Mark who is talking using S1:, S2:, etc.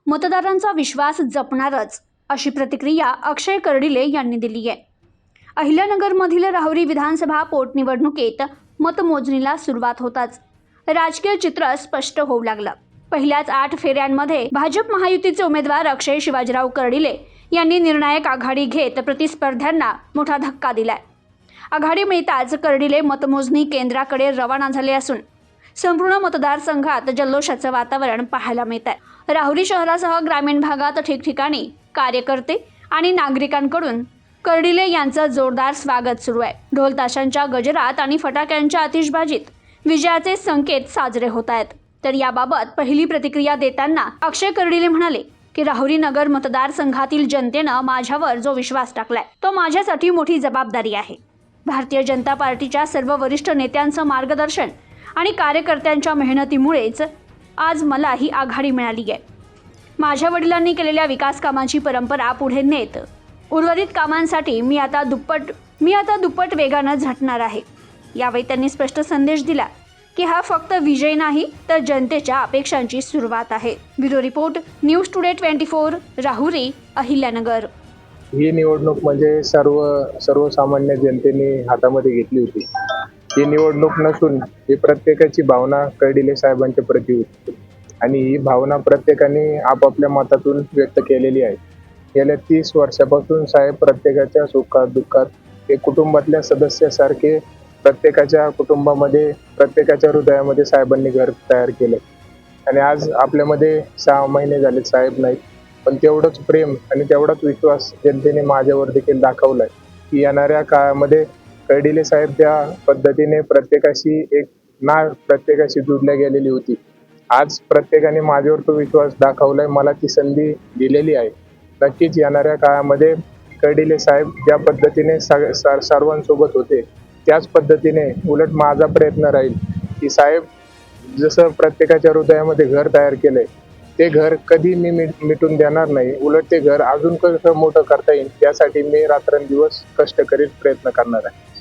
S1: मतदारांचा विश्वास जपणारच, अशी प्रतिक्रिया अक्षय कर्डिले यांनी दिली आहे. अहिल्यानगरमधील राहुरी विधानसभा पोटनिवडणुकीत मतमोजणीला सुरुवात होताच राजकीय चित्र स्पष्ट होऊ लागलं. पहिल्याच 8 फेऱ्यांमध्ये भाजप महायुतीचे उमेदवार अक्षय शिवाजीराव कर्डिले यांनी निर्णायक आघाडी घेत प्रतिस्पर्ध्यांना मोठा धक्का दिलाय. आघाडी मिळताच कर्डिले मतमोजणी केंद्राकडे रवाना झाले असून संपूर्ण मतदारसंघात जल्लोषाचं वातावरण पाहायला मिळत आहे. राहुरी शहरासह ग्रामीण भागात ठिकठिकाणी कार्यकर्ते आणि नागरिकांकडून कर्डिले यांचं जोरदार स्वागत सुरू आहे. ढोल ताशांच्या गजरात आणि फटाक्यांच्या आतिषबाजीत विजयाचे संकेत साजरे होत आहेत. तर याबाबत पहिली प्रतिक्रिया देताना अक्षय कर्डिले म्हणाले की राहुरी नगर मतदारसंघातील जनतेनं माझ्यावर जो विश्वास टाकलाय तो माझ्यासाठी मोठी जबाबदारी आहे. भारतीय जनता पार्टीच्या सर्व वरिष्ठ नेत्यांचं मार्गदर्शन आणि कार्यकर्त्यांच्या मेहनतीमुळेच आज मला ही आघाडी मिळाली आहे. माझ्या वडिलांनी केलेल्या विकास कामांची परंपरा पुढे नेत उर्वरित कामांसाठी मी आता दुप्पट वेगानं झटणार आहे. यावेळी त्यांनी स्पष्ट संदेश दिला की हा फक्त विजय नाही तर जनतेच्या अपेक्षांची सुरुवात आहे. Bureau report, news today 24, Rahuri, Ahilyanagar.
S2: ही निवडणूक म्हणजे सर्वसामान्य जनतेने हातामध्ये घेतली होती. ही निवडणूक नसून ही प्रत्येकाची भावना कर्डिले साहेबांच्या प्रती होती आणि ही भावना प्रत्येकाने आपापल्या मतातून व्यक्त केलेली आहे. गेल्या 30 वर्षापासून साहेब प्रत्येकाच्या सुखात दुःखात एक कुटुंबातल्या सदस्यासारखे प्रत्येकाच्या कुटुंबामध्ये प्रत्येकाच्या हृदयामध्ये साहेबांनी घर तयार केले आणि आज आपल्यामध्ये 6 महिने झाले साहेब नाहीत, पण तेवढंच प्रेम आणि तेवढाच विश्वास जनतेने माझ्यावर देखील दाखवलाय की येणाऱ्या काळामध्ये कर्डिले साहेब त्या पद्धतीने प्रत्येकाशी जोडल्या गेलेली होती. आज प्रत्येकाने माझ्यावर तो विश्वास दाखवलाय, मला ती संधी दिलेली आहे. नक्कीच येणाऱ्या काळामध्ये कर्डिले साहेब ज्या पद्धतीने सर्वांसोबत होते त्याच पद्धतीने उलट माझा प्रयत्न राहील की साहेब जसं प्रत्येकाच्या हृदयामध्ये घर तयार केलंय ते घर कधी मी मिटून देणार नाही. उलट ते घर अजून कसं मोठं करता येईल यासाठी मी रात्रंदिवस कष्ट करीत प्रयत्न करणार आहे.